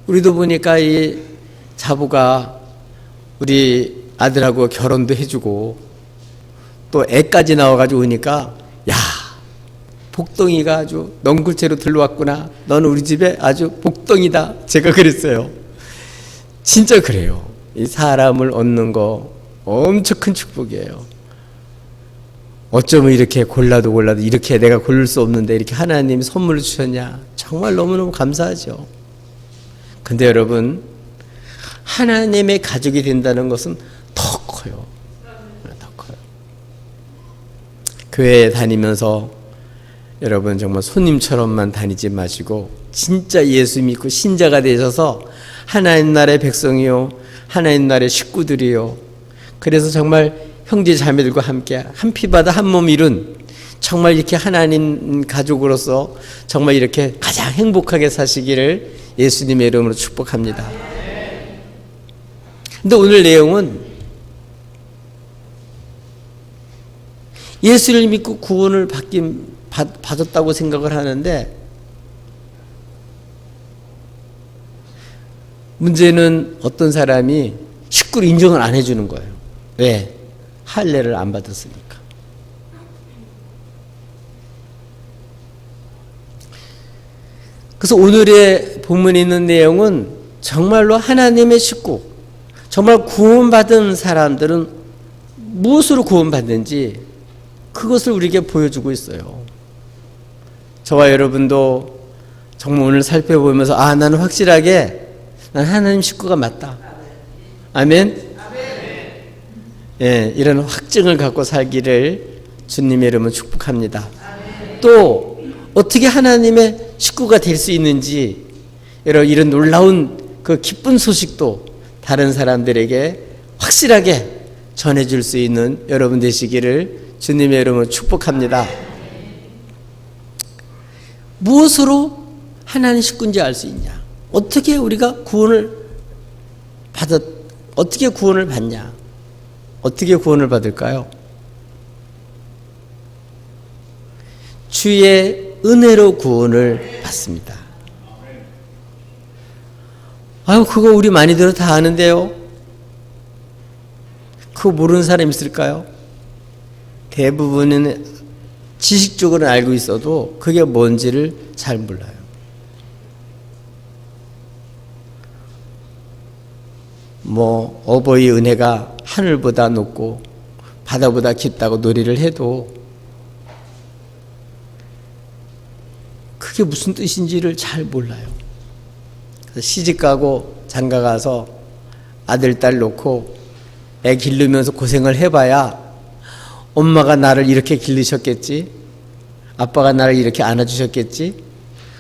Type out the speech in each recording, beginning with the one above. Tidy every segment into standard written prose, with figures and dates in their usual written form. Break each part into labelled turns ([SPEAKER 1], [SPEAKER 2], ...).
[SPEAKER 1] 우리도 보니까 이 자부가 우리 아들하고 결혼도 해주고 또 애까지 나와가지고 오니까 야, 복덩이가 아주 넝굴채로 들러왔구나. 너는 우리 집에 아주 복덩이다. 제가 그랬어요. 진짜 그래요. 이 사람을 얻는 거 엄청 큰 축복이에요. 어쩌면 이렇게 골라도 이렇게 내가 고를 수 없는데 이렇게 하나님이 선물을 주셨냐. 정말 너무너무 감사하죠. 근데 여러분, 하나님의 가족이 된다는 것은 더 커요. 더 커요. 교회에 다니면서 여러분 정말 손님처럼만 다니지 마시고 진짜 예수 믿고 신자가 되셔서 하나님 나라의 백성이요, 하나님 나라의 식구들이요. 그래서 정말 형제 자매들과 함께 한 피바다 한 몸 이룬 정말 이렇게 하나님 가족으로서 정말 이렇게 가장 행복하게 사시기를 예수님의 이름으로 축복합니다. 근데 오늘 내용은 예수를 믿고 구원을 받았다고 생각을 하는데 문제는 어떤 사람이 식구를 인정을 안 해주는 거예요. 왜? 할례를 안 받았으니까. 그래서 오늘의 본문에 있는 내용은 정말로 하나님의 식구, 정말 구원받은 사람들은 무엇으로 구원받는지 그것을 우리에게 보여주고 있어요. 저와 여러분도 정말 오늘 살펴보면서 나는 확실하게 난 하나님 식구가 맞다. 아멘? 예, 이런 확증을 갖고 살기를 주님의 이름으로 축복합니다. 또 어떻게 하나님의 식구가 될 수 있는지 여러분 이런 놀라운 그 기쁜 소식도 다른 사람들에게 확실하게 전해줄 수 있는 여러분 되시기를 주님의 이름으로 축복합니다. 무엇으로 하나님 식구인지 알 수 있냐? 어떻게 우리가 어떻게 구원을 받냐? 어떻게 구원을 받을까요? 주의 은혜로 구원을 받습니다. 아유, 그거 우리 많이들 다 아는데요. 그거 모르는 사람 있을까요? 대부분은 지식적으로는 알고 있어도 그게 뭔지를 잘 몰라요. 어버이 은혜가 하늘보다 높고 바다보다 깊다고 놀이를 해도 그게 무슨 뜻인지를 잘 몰라요. 그래서 시집가고 장가가서 아들, 딸 놓고 애 기르면서 고생을 해봐야 엄마가 나를 이렇게 기르셨겠지, 아빠가 나를 이렇게 안아주셨겠지,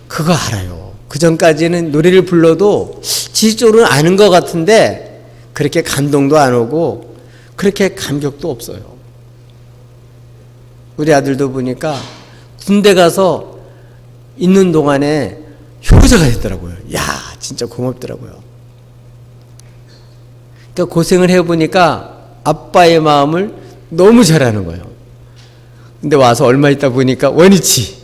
[SPEAKER 1] 그거 알아요. 그 전까지는 노래를 불러도 지식적으로는 아는 것 같은데 그렇게 감동도 안 오고 그렇게 감격도 없어요. 우리 아들도 보니까 군대 가서 있는 동안에 효자가 됐더라고요. 야, 진짜 고맙더라고요. 그러니까 고생을 해보니까 아빠의 마음을 너무 잘하는 거예요. 근데 와서 얼마 있다 보니까 원위치.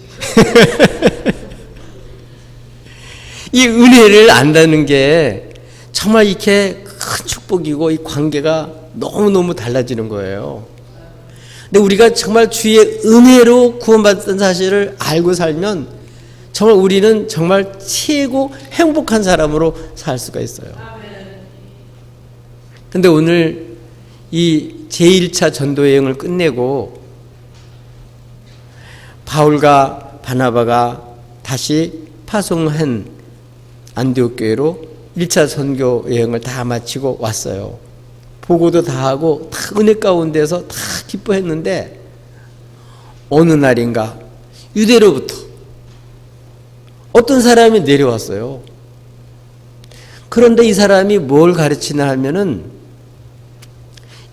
[SPEAKER 1] 이 은혜를 안다는 게 정말 이렇게 큰 축복이고 이 관계가 너무너무 달라지는 거예요. 근데 우리가 정말 주의 은혜로 구원받은 사실을 알고 살면 정말 우리는 정말 최고 행복한 사람으로 살 수가 있어요. 근데 오늘 이 제1차 전도 여행을 끝내고 바울과 바나바가 다시 파송한 안디옥 교회로 1차 선교 여행을 다 마치고 왔어요. 보고도 다 하고 다 은혜 가운데서 다 기뻐했는데 어느 날인가 유대로부터 어떤 사람이 내려왔어요. 그런데 이 사람이 뭘 가르치나 하면은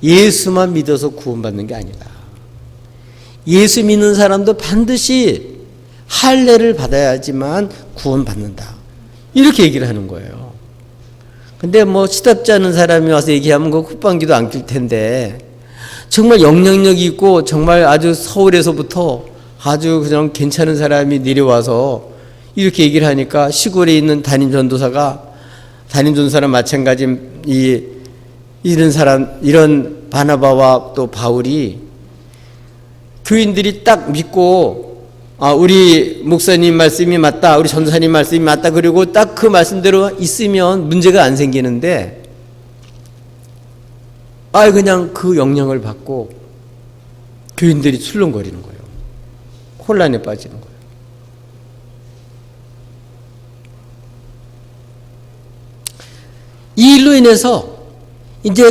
[SPEAKER 1] 예수만 믿어서 구원받는 게 아니다. 예수 믿는 사람도 반드시 할례를 받아야지만 구원받는다. 이렇게 얘기를 하는 거예요. 근데 시답지 않은 사람이 와서 얘기하면 그 콧방귀도 안 낄 텐데 정말 영향력이 있고 정말 아주 서울에서부터 아주 그냥 괜찮은 사람이 내려와서 이렇게 얘기를 하니까 시골에 있는 담임 전도사가 담임 전사는 마찬가지 이런 사람, 이런 바나바와 또 바울이 교인들이 딱 믿고 우리 목사님 말씀이 맞다, 우리 전사님 말씀이 맞다, 그리고 딱 그 말씀대로 있으면 문제가 안 생기는데 그냥 그 영향을 받고 교인들이 출렁거리는 거예요. 혼란에 빠지는 거예요. 이 일로 인해서 이제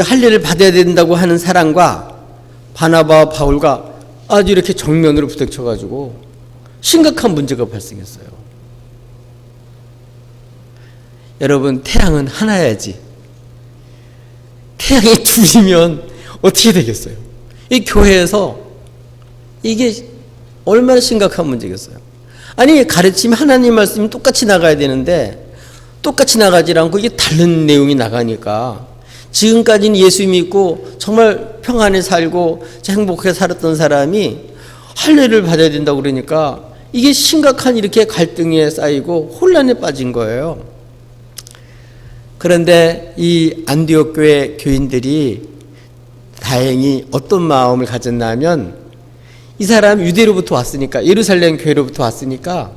[SPEAKER 1] 할례를 받아야 된다고 하는 사람과 바나바와 바울과 아주 이렇게 정면으로 부닥쳐가지고 심각한 문제가 발생했어요. 여러분, 태양은 하나야지 태양이 둘이면 어떻게 되겠어요? 이 교회에서 이게 얼마나 심각한 문제겠어요? 아니, 가르침이 하나님 말씀이 똑같이 나가야 되는데 똑같이 나가지 않고 이게 다른 내용이 나가니까 지금까지는 예수 믿고 정말 평안에 살고 행복하게 살았던 사람이 할례를 받아야 된다고 그러니까 이게 심각한 이렇게 갈등에 쌓이고 혼란에 빠진 거예요. 그런데 이 안디옥 교회 교인들이 다행히 어떤 마음을 가졌냐면 이 사람 유대로부터 왔으니까, 예루살렘 교회로부터 왔으니까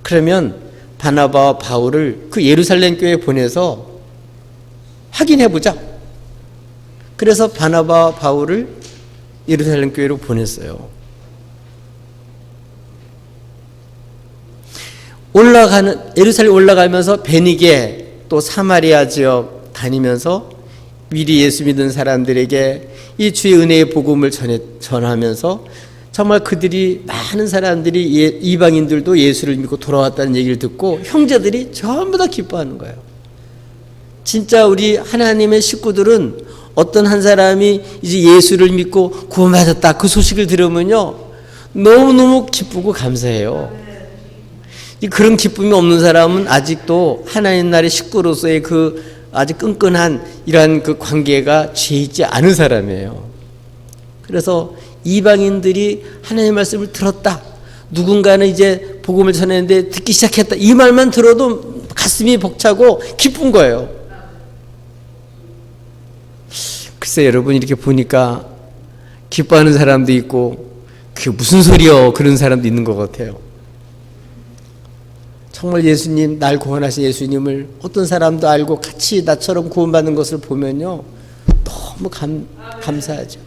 [SPEAKER 1] 그러면 바나바와 바울을 그 예루살렘 교회에 보내서 확인해보자. 그래서 바나바와 바울을 예루살렘 교회로 보냈어요. 예루살렘 올라가면서 베니게 또 사마리아 지역 다니면서 미리 예수 믿은 사람들에게 이 주의 은혜의 복음을 전하면서 정말 그들이, 많은 사람들이, 이방인들도 예수를 믿고 돌아왔다는 얘기를 듣고 형제들이 전부 다 기뻐하는 거예요. 진짜 우리 하나님의 식구들은 어떤 한 사람이 이제 예수를 믿고 구원받았다, 그 소식을 들으면요 너무너무 기쁘고 감사해요. 그런 기쁨이 없는 사람은 아직도 하나님 나라의 식구로서의 그 아주 끈끈한 이러한 그 관계가 죄 있지 않은 사람이에요. 그래서 이방인들이 하나님의 말씀을 들었다, 누군가는 이제 복음을 전했는데 듣기 시작했다, 이 말만 들어도 가슴이 벅차고 기쁜 거예요. 글쎄 여러분, 이렇게 보니까 기뻐하는 사람도 있고 그게 무슨 소리요, 그런 사람도 있는 것 같아요. 정말 예수님, 날 구원하신 예수님을 어떤 사람도 알고 같이 나처럼 구원받는 것을 보면요 너무 감사하죠.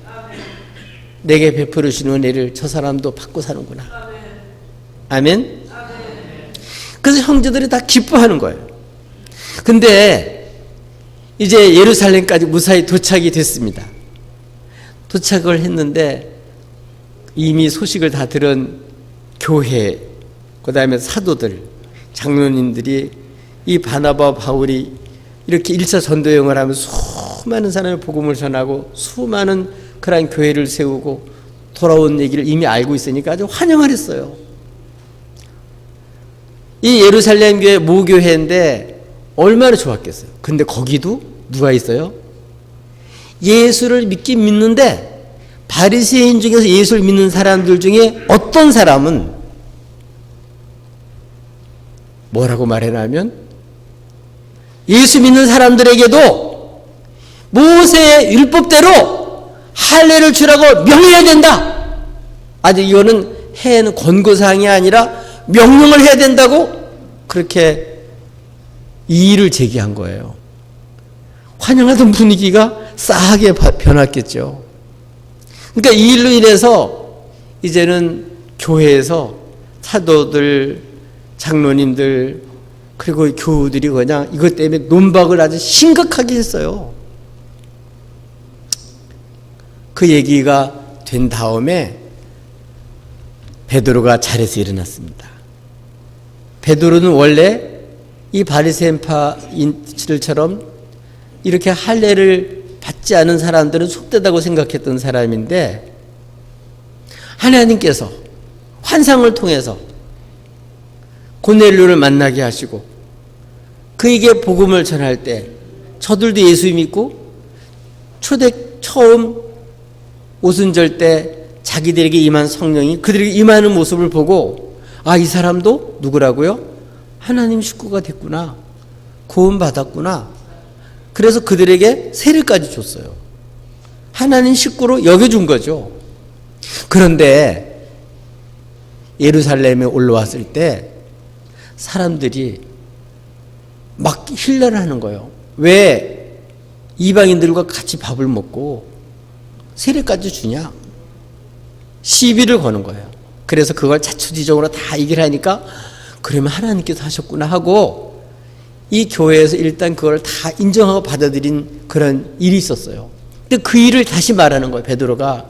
[SPEAKER 1] 내게 베풀으신 은혜를 저 사람도 받고 사는구나. 아멘. 그래서 형제들이 다 기뻐하는 거예요. 근데 이제 예루살렘까지 무사히 도착이 됐습니다. 도착을 했는데 이미 소식을 다 들은 교회, 그 다음에 사도들, 장로님들이 이 바나바와 바울이 이렇게 1차 전도여행을 하면서 수많은 사람의 복음을 전하고 수많은 그런 교회를 세우고 돌아온 얘기를 이미 알고 있으니까 아주 환영을 했어요. 이 예루살렘 교회 모교회인데 얼마나 좋았겠어요. 근데 거기도 누가 있어요? 예수를 믿긴 믿는데 바리새인 중에서 예수를 믿는 사람들 중에 어떤 사람은 뭐라고 말해냐면 예수 믿는 사람들에게도 모세의 율법대로 할례를 주라고 명해야 된다. 아직 이거는 해는 권고사항이 아니라 명령을 해야 된다고 그렇게 이의를 제기한 거예요. 환영하던 분위기가 싸하게 변했겠죠. 그러니까 이 일로 인해서 이제는 교회에서 사도들, 장로님들, 그리고 교우들이 그냥 이것 때문에 논박을 아주 심각하게 했어요. 그 얘기가 된 다음에 베드로가 자리에서 일어났습니다. 베드로는 원래 이 바리새인파들처럼 이렇게 할례를 받지 않은 사람들은 속되다고 생각했던 사람인데 하나님께서 환상을 통해서 고넬료를 만나게 하시고 그에게 복음을 전할 때 저들도 예수 믿고 처음 오순절 때 자기들에게 임한 성령이 그들에게 임하는 모습을 보고 이 사람도 누구라고요? 하나님 식구가 됐구나. 구원받았구나. 그래서 그들에게 세례까지 줬어요. 하나님 식구로 여겨준 거죠. 그런데 예루살렘에 올라왔을 때 사람들이 막 힐난을 하는 거예요. 왜 이방인들과 같이 밥을 먹고 세례까지 주냐? 시비를 거는 거예요. 그래서 그걸 자초지종으로 다 얘기를 하니까 그러면 하나님께서 하셨구나 하고 이 교회에서 일단 그걸 다 인정하고 받아들인 그런 일이 있었어요. 근데 그 일을 다시 말하는 거예요. 베드로가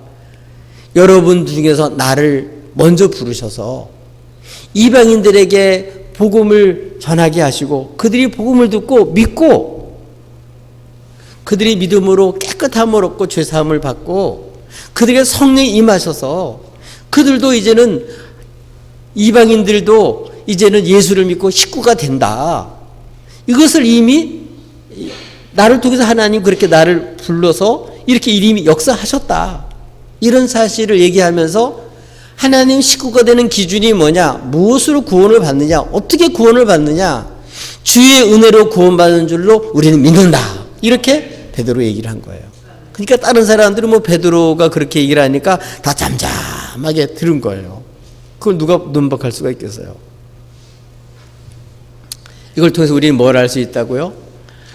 [SPEAKER 1] 여러분 중에서 나를 먼저 부르셔서 이방인들에게 복음을 전하게 하시고 그들이 복음을 듣고 믿고 그들이 믿음으로 깨끗함을 얻고 죄사함을 받고 그들에게 성령이 임하셔서 그들도 이제는 이방인들도 이제는 예수를 믿고 식구가 된다. 이것을 이미 나를 통해서 하나님 그렇게 나를 불러서 이렇게 이미 역사하셨다. 이런 사실을 얘기하면서 하나님 식구가 되는 기준이 뭐냐? 무엇으로 구원을 받느냐? 어떻게 구원을 받느냐? 주의 은혜로 구원받는 줄로 우리는 믿는다. 이렇게 베드로 얘기를 한 거예요. 그러니까 다른 사람들은 뭐 베드로가 그렇게 얘기를 하니까 다 잠잠하게 들은 거예요. 그걸 누가 논박할 수가 있겠어요? 이걸 통해서 우리는 뭘 알 수 있다고요?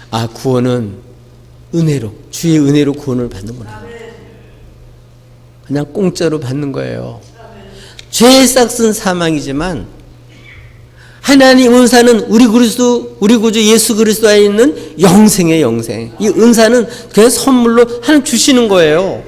[SPEAKER 1] 아, 구원은 은혜로, 주의 은혜로 구원을 받는구나. 그냥 공짜로 받는 거예요. 죄의 싹은 사망이지만 하나님 은사는 우리 구주 예수 그리스도 안에 있는 영생의 영생. 이 은사는 그냥 선물로 하나님 주시는 거예요.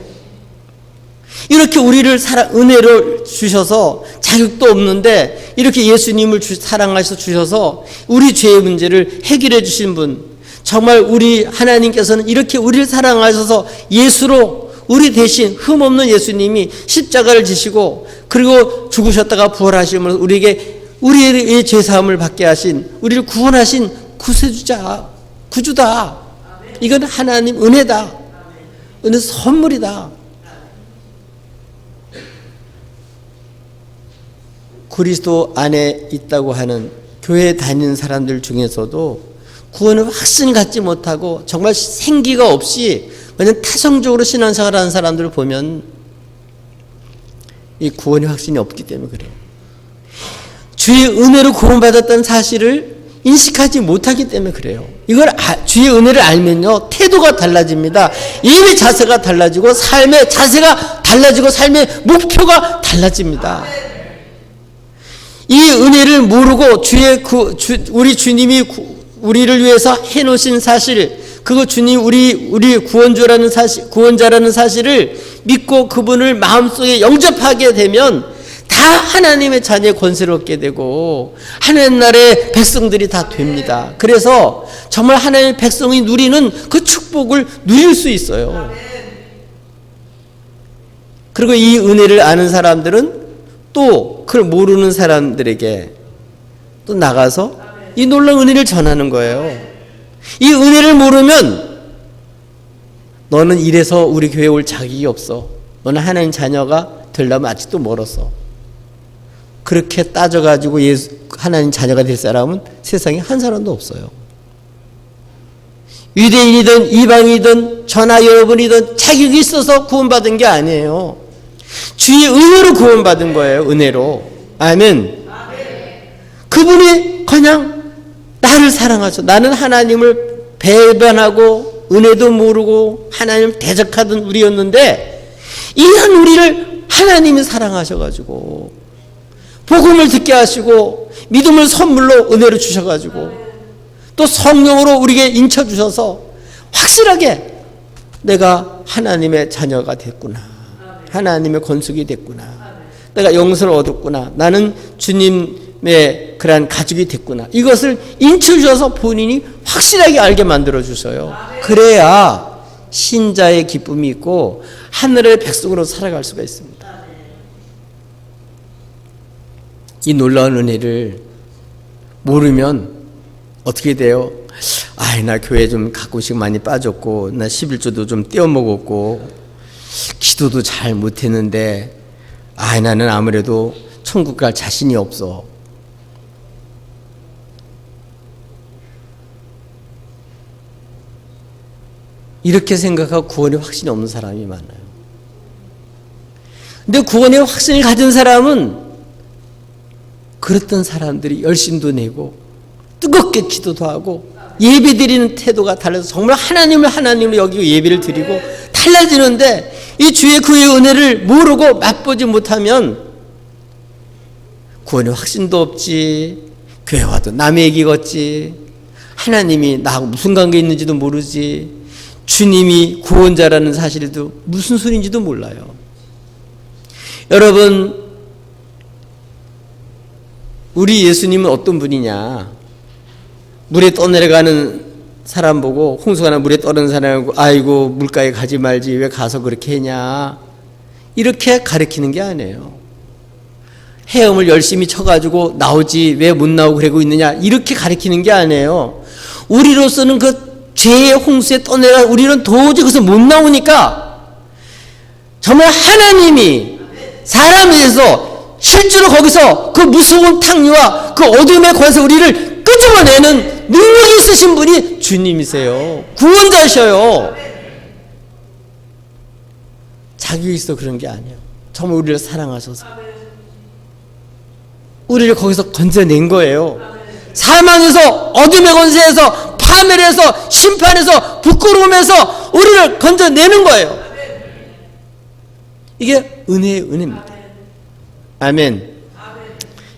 [SPEAKER 1] 이렇게 우리를 은혜로 주셔서 자격도 없는데 이렇게 예수님을 사랑하셔서 주셔서 우리 죄의 문제를 해결해 주신 분, 정말 우리 하나님께서는 이렇게 우리를 사랑하셔서 예수로 우리 대신 흠없는 예수님이 십자가를 지시고 그리고 죽으셨다가 부활하시면서 우리에게 우리의 죄사함을 받게 하신, 우리를 구원하신 구세주자, 구주다. 이건 하나님 은혜다. 은혜 선물이다. 그리스도 안에 있다고 하는 교회에 다니는 사람들 중에서도 구원을 확신 갖지 못하고 정말 생기가 없이 그냥 타성적으로 신앙생활하는 사람들을 보면 이 구원의 확신이 없기 때문에 그래요. 주의 은혜로 구원받았다는 사실을 인식하지 못하기 때문에 그래요. 이걸 주의 은혜를 알면요 태도가 달라집니다. 이미 자세가 달라지고 삶의 자세가 달라지고 삶의 목표가 달라집니다. 이 은혜를 모르고 우리 주님이 우리를 위해서 해놓으신 사실, 그거 주님 우리 구원자라는 사실을 믿고 그분을 마음속에 영접하게 되면 다 하나님의 자녀의 권세를 얻게 되고 하나님 나라의 백성들이 다 됩니다. 그래서 정말 하나님의 백성이 누리는 그 축복을 누릴 수 있어요. 그리고 이 은혜를 아는 사람들은 또 그걸 모르는 사람들에게 또 나가서 이 놀라운 은혜를 전하는 거예요. 이 은혜를 모르면 너는 이래서 우리 교회에 올 자격이 없어. 너는 하나님 자녀가 되려면 아직도 멀었어. 그렇게 따져가지고 하나님 자녀가 될 사람은 세상에 한 사람도 없어요. 유대인이든 이방이든 저나 여러분이든 자격이 있어서 구원받은 게 아니에요. 주의 은혜로 구원받은 거예요. 은혜로. 아멘. 그분이 그냥 나를 사랑하셔. 나는 하나님을 배반하고 은혜도 모르고 하나님을 대적하던 우리였는데 이런 우리를 하나님이 사랑하셔가지고 복음을 듣게 하시고 믿음을 선물로 은혜로 주셔가지고 또 성령으로 우리에게 인쳐주셔서 확실하게 내가 하나님의 자녀가 됐구나. 하나님의 권속이 됐구나. 내가 영생을 얻었구나. 나는 주님의 그러한 가족이 됐구나. 이것을 인쳐주셔서 본인이 확실하게 알게 만들어주셔요. 그래야 신자의 기쁨이 있고 하늘의 백성으로 살아갈 수가 있습니다. 이 놀라운 은혜를 모르면 어떻게 돼요? 나 교회 좀 가끔씩 많이 빠졌고 나 11조도 좀 떼어먹었고 기도도 잘 못했는데 나는 아무래도 천국 갈 자신이 없어. 이렇게 생각하고 구원의 확신이 없는 사람이 많아요. 근데 구원의 확신을 가진 사람은 그랬던 사람들이 열심도 내고 뜨겁게 기도도 하고 예배 드리는 태도가 달라서 정말 하나님을 여기고 예배를 드리고 달라지는데, 이 주의 그의 은혜를 모르고 맛보지 못하면 구원의 확신도 없지, 교회 와도 남의 얘기 같지, 하나님이 나하고 무슨 관계 있는지도 모르지, 주님이 구원자라는 사실도 무슨 소리인지도 몰라요. 여러분, 우리 예수님은 어떤 분이냐? 물에 떠내려가는 사람 보고, 홍수가 나 물에 떠는 사람 보고, 아이고 물가에 가지 말지 왜 가서 그렇게 했냐, 이렇게 가르치는 게 아니에요. 헤엄을 열심히 쳐가지고 나오지 왜 못 나오고 그러고 있느냐, 이렇게 가르치는 게 아니에요. 우리로서는 그 죄의 홍수에 떠내려 우리는 도저히 거기서 못 나오니까 정말 하나님이 사람에 대해서 실제로 거기서 그 무서운 탕류와 그 어둠의 권세에서 우리를 끄집어내는 능력이 있으신 분이 주님이세요. 구원자셔요. 자격이 있어 그런 게 아니에요. 정말 우리를 사랑하셔서 우리를 거기서 건져낸 거예요. 사망에서, 어둠의 권세에서, 파멸에서, 심판에서, 부끄러움에서 우리를 건져내는 거예요. 이게 은혜의 은혜입니다. 아멘.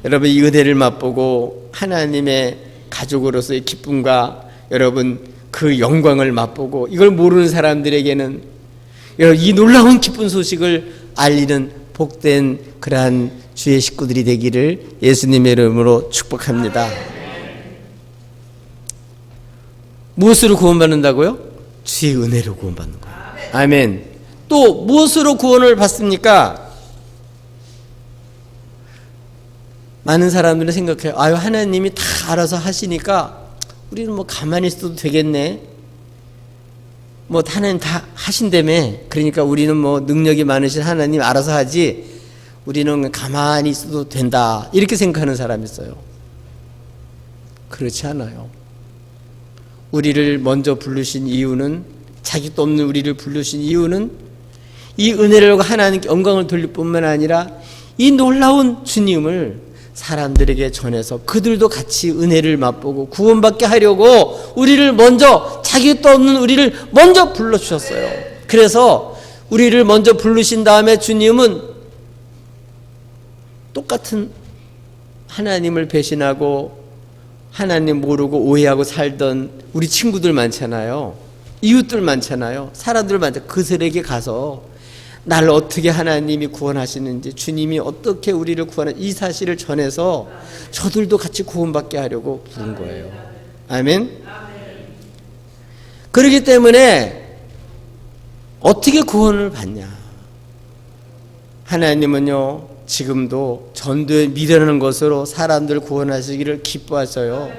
[SPEAKER 1] 여러분, 이 은혜를 맛보고 하나님의 가족으로서의 기쁨과 여러분 그 영광을 맛보고, 이걸 모르는 사람들에게는 여러분 이 놀라운 기쁜 소식을 알리는 복된 그러한 주의 식구들이 되기를 예수님의 이름으로 축복합니다. 무엇으로 구원받는다고요? 주의 은혜로 구원받는 거예요. 아멘. 또 무엇으로 구원을 받습니까? 많은 사람들은 생각해요. 아유, 하나님이 다 알아서 하시니까 우리는 뭐 가만히 있어도 되겠네. 뭐 하나님 다 하신다며. 그러니까 우리는 뭐 능력이 많으신 하나님 알아서 하지, 우리는 가만히 있어도 된다, 이렇게 생각하는 사람이 있어요. 그렇지 않아요. 우리를 먼저 부르신 이유는, 자격도 없는 우리를 부르신 이유는 이 은혜를 하나님께 영광을 돌릴 뿐만 아니라 이 놀라운 주님을 사람들에게 전해서 그들도 같이 은혜를 맛보고 구원받게 하려고 우리를 먼저, 자격도 없는 우리를 먼저 불러주셨어요. 그래서 우리를 먼저 부르신 다음에 주님은 똑같은 하나님을 배신하고 하나님 모르고 오해하고 살던 우리 친구들 많잖아요. 이웃들 많잖아요. 사람들 많잖아요. 그들에게 가서 날 어떻게 하나님이 구원하시는지, 주님이 어떻게 우리를 구원하는지 이 사실을 전해서 저들도 같이 구원받게 하려고 부른 거예요. 아멘. 그렇기 때문에 어떻게 구원을 받냐? 하나님은요, 지금도 전도에 미련한 것으로 사람들 구원하시기를 기뻐하셔요.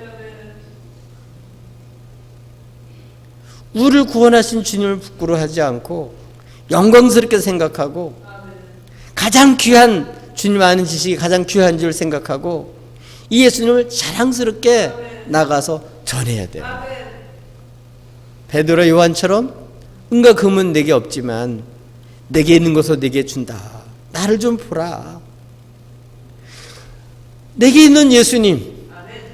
[SPEAKER 1] 우리를 구원하신 주님을 부끄러워하지 않고 영광스럽게 생각하고, 가장 귀한, 주님 아는 지식이 가장 귀한 줄 생각하고 이 예수님을 자랑스럽게 나가서 전해야 돼요. 베드로 요한처럼 은과 금은 내게 없지만 내게 있는 것을 내게 준다. 나를 좀 보라. 내게 있는 예수님,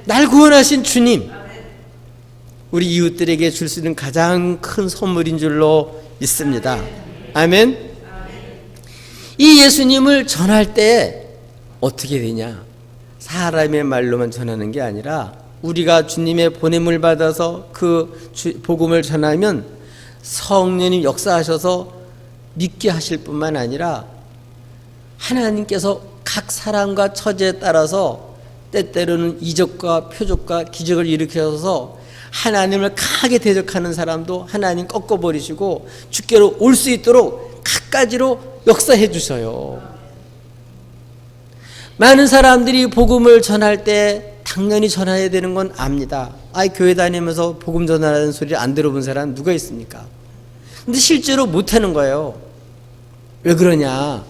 [SPEAKER 1] 날 구원하신 주님, 우리 이웃들에게 줄 수 있는 가장 큰 선물인 줄로 믿습니다. 아멘. 이 예수님을 전할 때 어떻게 되냐? 사람의 말로만 전하는 게 아니라 우리가 주님의 보냄을 받아서 그 복음을 전하면 성령님 역사하셔서 믿게 하실 뿐만 아니라 하나님께서 각 사람과 처지에 따라서 때때로는 이적과 표적과 기적을 일으켜서 하나님을 강하게 대적하는 사람도 하나님 꺾어버리시고 주께로 올 수 있도록 각가지로 역사해 주셔요. 많은 사람들이 복음을 전할 때 당연히 전해야 되는 건 압니다. 교회 다니면서 복음 전하는 소리를 안 들어본 사람 누가 있습니까? 근데 실제로 못하는 거예요. 왜 그러냐?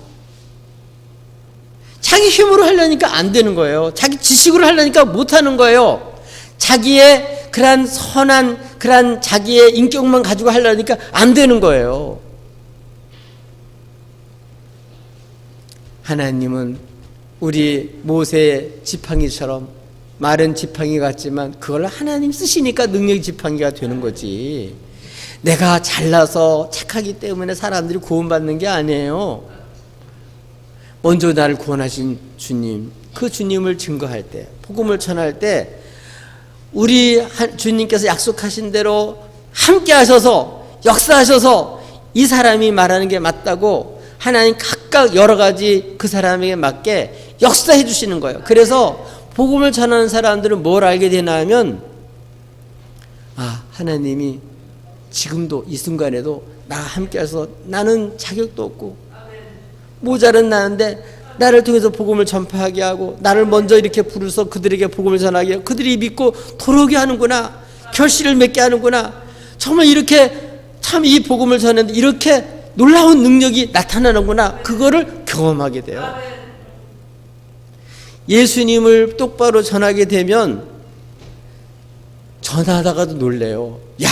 [SPEAKER 1] 자기 힘으로 하려니까 안 되는 거예요. 자기 지식으로 하려니까 못하는 거예요. 자기의 그러한 선한 그러한 자기의 인격만 가지고 하려니까 안 되는 거예요. 하나님은 우리 모세의 지팡이처럼 마른 지팡이 같지만 그걸 하나님 쓰시니까 능력 지팡이가 되는 거지. 내가 잘나서 착하기 때문에 사람들이 구원받는 게 아니에요. 먼저 나를 구원하신 주님, 그 주님을 증거할 때, 복음을 전할 때 우리 주님께서 약속하신 대로 함께 하셔서 역사하셔서 이 사람이 말하는 게 맞다고 하나님 각각 여러 가지 그 사람에게 맞게 역사해 주시는 거예요. 그래서 복음을 전하는 사람들은 뭘 알게 되나 하면, 아, 하나님이 지금도 이 순간에도 나와 함께 해서 나는 자격도 없고 모자른 나는데 나를 통해서 복음을 전파하게 하고 나를 먼저 이렇게 부르서 그들에게 복음을 전하게 하고 그들이 믿고 돌아오게 하는구나, 결실을 맺게 하는구나. 정말 이렇게 참 이 복음을 전했는데 이렇게 놀라운 능력이 나타나는구나. 그거를 경험하게 돼요. 예수님을 똑바로 전하게 되면 전하다가도 놀래요. 야,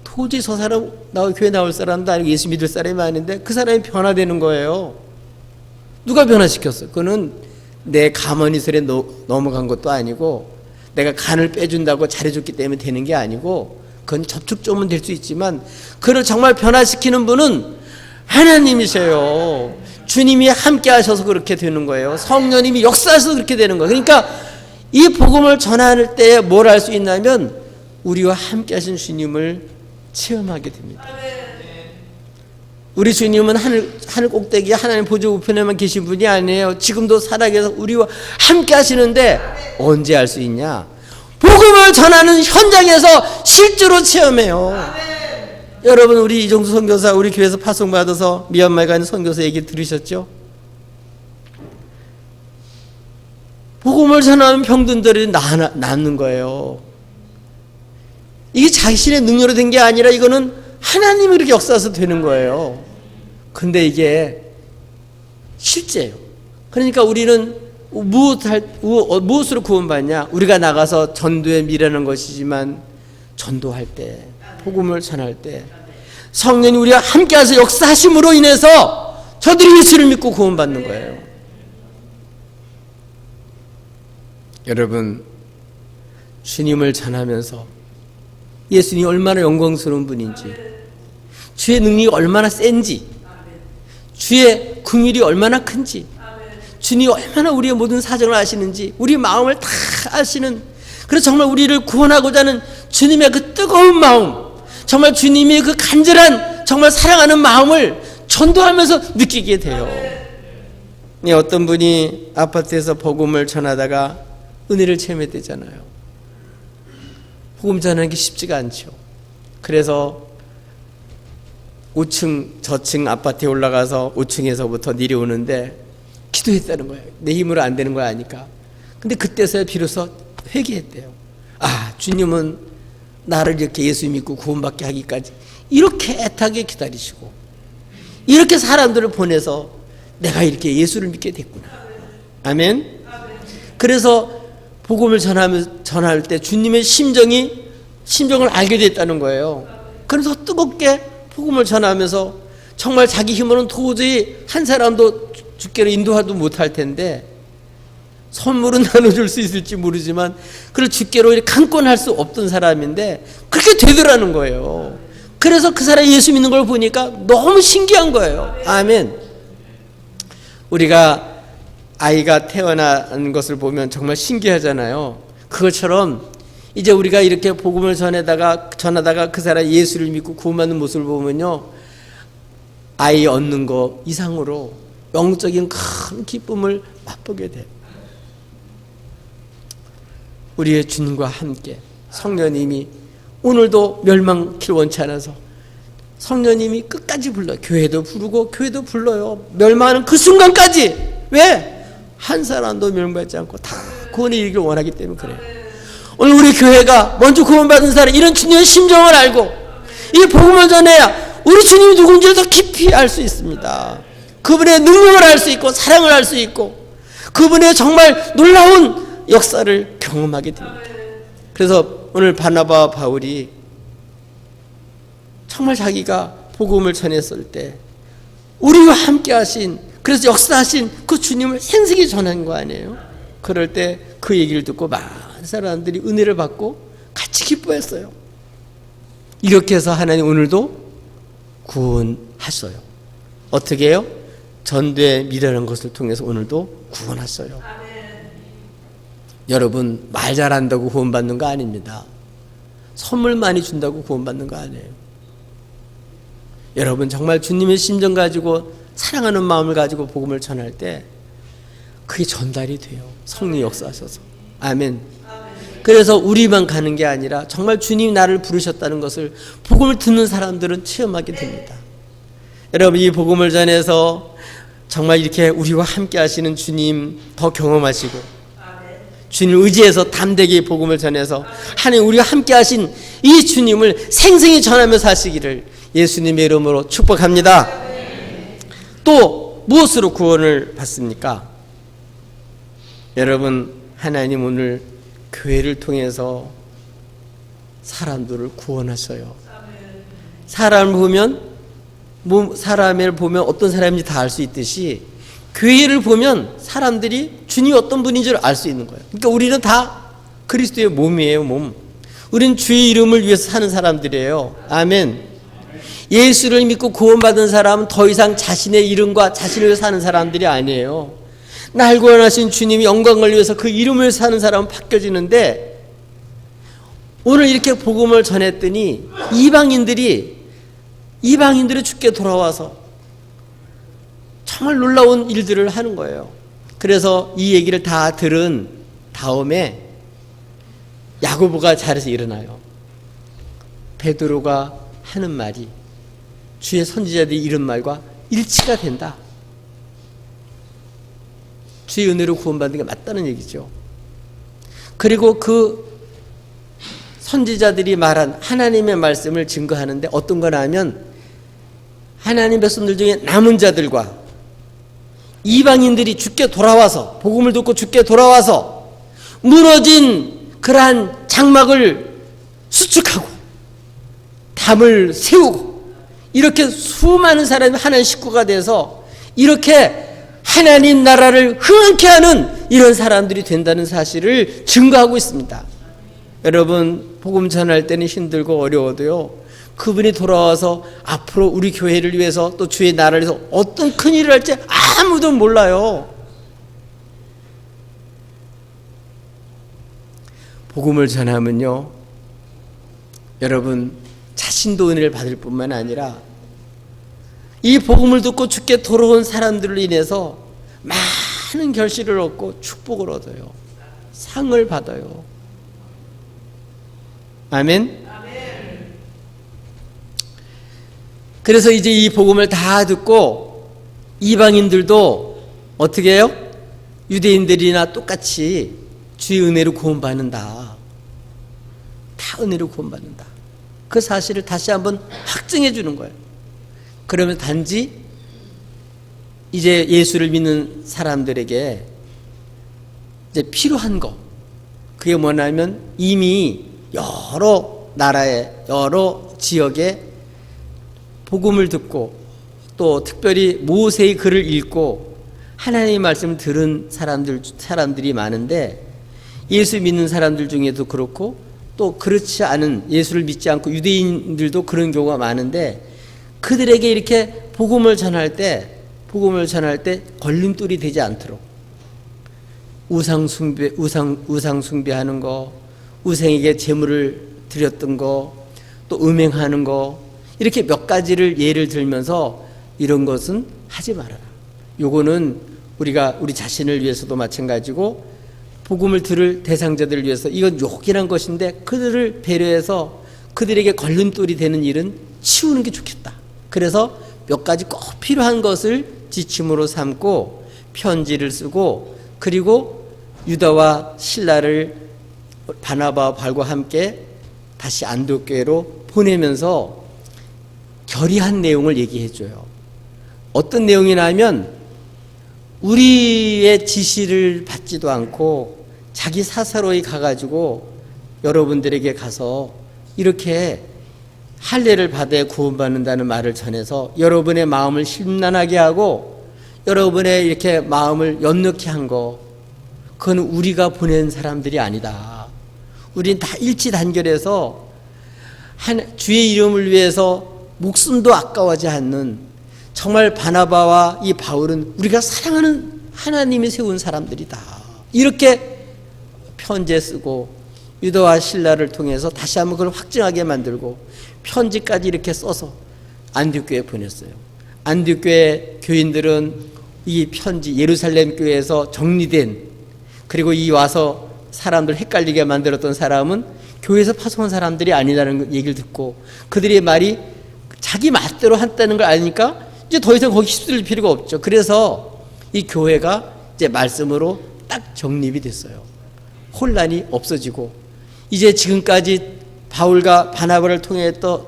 [SPEAKER 1] 도저히 저 사람, 나 교회 나올 사람도 아니고 예수 믿을 사람이 아닌데 그 사람이 변화되는 거예요. 누가 변화시켰어? 그거는 내 가머니설에 넘어간 것도 아니고 내가 간을 빼준다고 잘해줬기 때문에 되는 게 아니고, 그건 접촉점은 될 수 있지만 그를 정말 변화시키는 분은 하나님이세요. 주님이 함께 하셔서 그렇게 되는 거예요. 성령님이 역사하셔서 그렇게 되는 거예요. 그러니까 이 복음을 전할 때 뭘 할 수 있냐면 우리와 함께 하신 주님을 체험하게 됩니다. 우리 주님은 하늘 꼭대기에 하나님 보좌 우편에만 계신 분이 아니에요. 지금도 살아계셔서 우리와 함께 하시는데 언제 할 수 있냐? 복음을 전하는 현장에서 실제로 체험해요. 여러분, 우리 이종수 선교사 우리 교회에서 파송받아서 미얀마에 가는 선교사 얘기 들으셨죠? 복음을 전하는 병든들이 낫는 거예요. 이게 자신의 능력으로 된 게 아니라 이거는 하나님이 그렇게 역사해서 되는 거예요. 근데 이게 실제예요. 그러니까 우리는 무엇으로 구원받냐? 우리가 나가서 전도에 미라는 것이지만 전도할 때, 복음을 전할 때 성령이 우리와 함께해서 역사하심으로 인해서 저들이 예수를 믿고 구원받는 거예요. 여러분, 주님을 전하면서 예수님이 얼마나 영광스러운 분인지, 주의 능력이 얼마나 센지, 주의 긍휼이 얼마나 큰지, 주님이 얼마나 우리의 모든 사정을 아시는지, 우리 마음을 다 아시는, 그래서 정말 우리를 구원하고자 하는 주님의 그 뜨거운 마음, 정말 주님이 그 간절한 정말 사랑하는 마음을 전도하면서 느끼게 돼요. 어떤 분이 아파트에서 복음을 전하다가 은혜를 체험했대잖아요. 복음 전하는 게 쉽지가 않죠. 그래서 5층 저층 아파트에 올라가서 5층에서부터 내려오는데 기도했다는 거예요. 내 힘으로 안 되는 거 아니까. 근데 그때서야 비로소 회개했대요. 아, 주님은 나를 이렇게 예수 믿고 구원받게 하기까지 이렇게 애타게 기다리시고 이렇게 사람들을 보내서 내가 이렇게 예수를 믿게 됐구나. 아멘. 그래서 복음을 전할 때 주님의 심정을 알게 됐다는 거예요. 그래서 뜨겁게 복음을 전하면서 정말 자기 힘으로는 도저히 한 사람도 주께로 인도하도 못할 텐데 선물은 나눠줄 수 있을지 모르지만 그걸 주께로 강권할 수 없던 사람인데 그렇게 되더라는 거예요. 그래서 그 사람이 예수 믿는 걸 보니까 너무 신기한 거예요. 아멘. 우리가 아이가 태어난 것을 보면 정말 신기하잖아요. 그것처럼 이제 우리가 이렇게 복음을 전하다가 그 사람이 예수를 믿고 구원받는 모습을 보면요, 아이 얻는 거 이상으로 영적인 큰 기쁨을 맛보게 돼요. 우리의 주님과 함께 성령님이 오늘도 멸망키를 원치 않아서 성령님이 끝까지 불러요. 교회도 부르고 교회도 불러요. 멸망하는 그 순간까지. 왜? 한 사람도 멸망받지 않고 다 구원에 이르기를 원하기 때문에 그래요. 오늘 우리 교회가 먼저 구원받은 사람, 이런 주님의 심정을 알고 이 복음을 전해야 우리 주님이 누군지를 더 깊이 알 수 있습니다. 그분의 능력을 알 수 있고 사랑을 알 수 있고 그분의 정말 놀라운 역사를 경험하게 됩니다. 그래서 오늘 바나바와 바울이 정말 자기가 복음을 전했을 때 우리와 함께 하신, 그래서 역사하신 그 주님을 생생히 전한 거 아니에요? 그럴 때 그 얘기를 듣고 많은 사람들이 은혜를 받고 같이 기뻐했어요. 이렇게 해서 하나님 오늘도 구원하셔요. 어떻게 해요? 전도의 미래라는 것을 통해서 오늘도 구원하셔요. 여러분, 말 잘한다고 구원받는 거 아닙니다. 선물 많이 준다고 구원받는 거 아니에요. 여러분, 정말 주님의 심정 가지고 사랑하는 마음을 가지고 복음을 전할 때 그게 전달이 돼요. 성령 역사하셔서. 아멘. 그래서 우리만 가는 게 아니라 정말 주님이 나를 부르셨다는 것을 복음을 듣는 사람들은 체험하게 됩니다. 여러분, 이 복음을 전해서 정말 이렇게 우리와 함께 하시는 주님 더 경험하시고 주님을 의지해서 담대하게 복음을 전해서 하나님 우리와 함께 하신 이 주님을 생생히 전하며 사시기를 예수님의 이름으로 축복합니다. 또 무엇으로 구원을 받습니까? 여러분, 하나님 오늘 교회를 통해서 사람들을 구원하셔요. 사람을 보면 어떤 사람인지 다 알 수 있듯이 교회를 보면 사람들이 주님이 어떤 분인 줄 알 수 있는 거예요. 그러니까 우리는 다 그리스도의 몸이에요, 몸. 우리는 주의 이름을 위해서 사는 사람들이에요. 아멘. 예수를 믿고 구원받은 사람은 더 이상 자신의 이름과 자신을 위해서 사는 사람들이 아니에요. 날 구원하신 주님이 영광을 위해서 그 이름을 사는 사람은 바뀌어지는데, 오늘 이렇게 복음을 전했더니 이방인들이 주께 돌아와서 정말 놀라운 일들을 하는 거예요. 그래서 이 얘기를 다 들은 다음에 야고보가 자리에서 일어나요. 베드로가 하는 말이 주의 선지자들이 이런 말과 일치가 된다. 주의 은혜로 구원받는 게 맞다는 얘기죠. 그리고 그 선지자들이 말한 하나님의 말씀을 증거하는데 어떤 거나 하면 하나님 백성들 중에 남은 자들과 이방인들이 주께 돌아와서 복음을 듣고 주께 돌아와서 무너진 그러한 장막을 수축하고 담을 세우고 이렇게 수많은 사람이 하나님 식구가 돼서 이렇게 하나님 나라를 흥하게 하는 이런 사람들이 된다는 사실을 증거하고 있습니다. 여러분, 복음 전할 때는 힘들고 어려워도요, 그분이 돌아와서 앞으로 우리 교회를 위해서 또 주의 나라를 위해서 어떤 큰 일을 할지 아무도 몰라요. 복음을 전하면요, 여러분 자신도 은혜를 받을 뿐만 아니라 이 복음을 듣고 주께 돌아온 사람들로 인해서 많은 결실을 얻고 축복을 얻어요. 상을 받아요. 아멘. 그래서 이제 이 복음을 다 듣고 이방인들도 어떻게 해요? 유대인들이나 똑같이 주의 은혜로 구원받는다. 다 은혜로 구원받는다. 그 사실을 다시 한번 확증해 주는 거예요. 그러면 단지 이제 예수를 믿는 사람들에게 이제 필요한 거, 그게 뭐냐면 이미 여러 나라에 여러 지역에 복음을 듣고 또 특별히 모세의 글을 읽고 하나님의 말씀을 들은 사람들이 많은데, 예수 믿는 사람들 중에도 그렇고 또 그렇지 않은 예수를 믿지 않고 유대인들도 그런 경우가 많은데, 그들에게 이렇게 복음을 전할 때 걸림돌이 되지 않도록 우상 숭배하는 거, 우상에게 제물을 드렸던 거, 또 음행하는 거, 이렇게 몇 가지를 예를 들면서 이런 것은 하지 말아라. 요거는 우리 자신을 위해서도 마찬가지고 복음을 들을 대상자들을 위해서 이건 욕이란 것인데, 그들을 배려해서 그들에게 걸림돌이 되는 일은 치우는 게 좋겠다. 그래서 몇 가지 꼭 필요한 것을 지침으로 삼고 편지를 쓰고, 그리고 유다와 실라를 바나바와 바울과 함께 다시 안디옥교회로 보내면서 결의한 내용을 얘기해 줘요. 어떤 내용이냐 하면, 우리의 지시를 받지도 않고 자기 사사로이 가가지고 여러분들에게 가서 이렇게 할례를 받아 구원받는다는 말을 전해서 여러분의 마음을 심란하게 하고 여러분의 이렇게 마음을 연넣게 한 거, 그건 우리가 보낸 사람들이 아니다. 우린 다 일치단결해서 주의 이름을 위해서 목숨도 아까워하지 않는, 정말 바나바와 이 바울은 우리가 사랑하는 하나님이 세운 사람들이다. 이렇게 편지에 쓰고 유다와 실라를 통해서 다시 한번 그걸 확증하게 만들고 편지까지 이렇게 써서 안디옥 교회에 보냈어요. 안디옥 교회 교인들은 이 편지, 예루살렘 교회에서 정리된, 그리고 이 와서 사람들 헷갈리게 만들었던 사람은 교회에서 파송한 사람들이 아니라는 얘기를 듣고 그들의 말이 자기 맛대로 한다는 걸 아니까 이제 더 이상 거기 휩쓸릴 필요가 없죠. 그래서 이 교회가 이제 말씀으로 딱 정립이 됐어요. 혼란이 없어지고 이제 지금까지 바울과 바나바를 통해서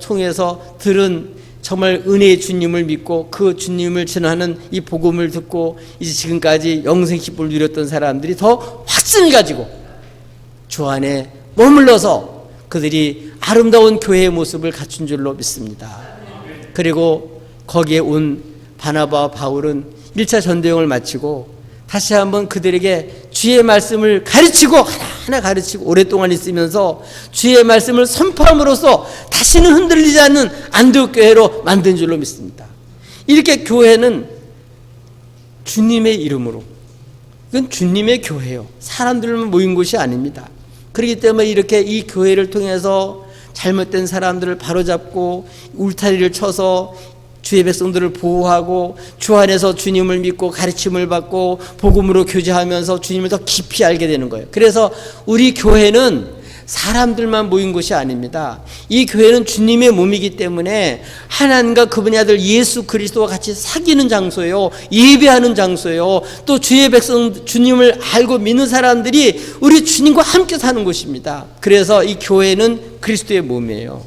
[SPEAKER 1] 들은 정말 은혜의 주님을 믿고 그 주님을 전하는 이 복음을 듣고 이제 지금까지 영생 기쁨을 누렸던 사람들이 더 확신을 가지고 주 안에 머물러서 그들이 아름다운 교회의 모습을 갖춘 줄로 믿습니다. 그리고 거기에 온 바나바와 바울은 1차 전도여행을 마치고 다시 한번 그들에게 주의 말씀을 가르치고 하나하나 가르치고 오랫동안 있으면서 주의 말씀을 선포함으로써 다시는 흔들리지 않는 안디옥 교회로 만든 줄로 믿습니다. 이렇게 교회는 주님의 이름으로, 이건 주님의 교회예요. 사람들만 모인 곳이 아닙니다. 그렇기 때문에 이렇게 이 교회를 통해서 잘못된 사람들을 바로잡고 울타리를 쳐서 주의 백성들을 보호하고 주 안에서 주님을 믿고 가르침을 받고 복음으로 교제하면서 주님을 더 깊이 알게 되는 거예요. 그래서 우리 교회는 사람들만 모인 곳이 아닙니다. 이 교회는 주님의 몸이기 때문에 하나님과 그분의 아들 예수 그리스도와 같이 사귀는 장소예요. 예배하는 장소예요. 또 주의 백성 주님을 알고 믿는 사람들이 우리 주님과 함께 사는 곳입니다. 그래서 이 교회는 그리스도의 몸이에요.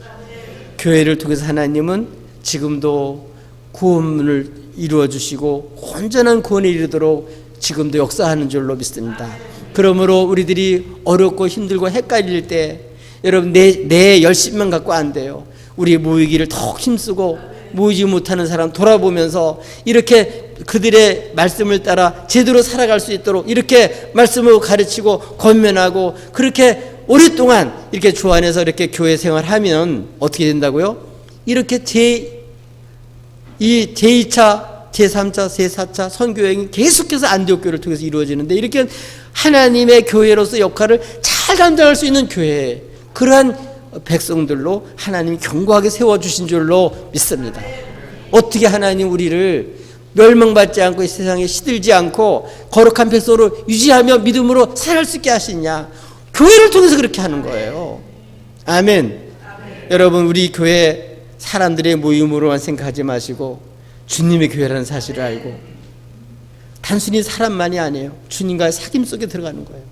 [SPEAKER 1] 교회를 통해서 하나님은 지금도 구원을 이루어 주시고 온전한 구원에 이르도록 지금도 역사하는 줄로 믿습니다. 그러므로 우리들이 어렵고 힘들고 헷갈릴 때 여러분 내 열심만 갖고 안 돼요. 우리 모이기를 더욱 힘쓰고 모이지 못하는 사람 돌아보면서 이렇게 그들의 말씀을 따라 제대로 살아갈 수 있도록 이렇게 말씀을 가르치고 권면하고 그렇게 오랫동안 이렇게 주 안에서 이렇게 교회 생활하면 어떻게 된다고요? 이렇게 이 제2차, 제3차, 제4차 선교여행이 계속해서 안디옥 교회를 통해서 이루어지는데 이렇게 하나님의 교회로서 역할을 잘 감당할 수 있는 교회, 그러한 백성들로 하나님이 견고하게 세워주신 줄로 믿습니다. 어떻게 하나님 우리를 멸망받지 않고 이 세상에 시들지 않고 거룩한 백성으로 유지하며 믿음으로 살아갈 수 있게 하시냐? 교회를 통해서 그렇게 하는 거예요. 아멘. 여러분, 우리 교회 사람들의 모임으로만 생각하지 마시고 주님의 교회라는 사실을 알고 단순히 사람만이 아니에요. 주님과의 사귐 속에 들어가는 거예요.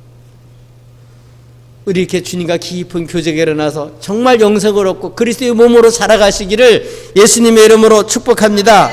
[SPEAKER 1] 우리 이렇게 주님과 깊은 교제가 일어나서 정말 영생을 얻고 그리스도의 몸으로 살아가시기를 예수님의 이름으로 축복합니다.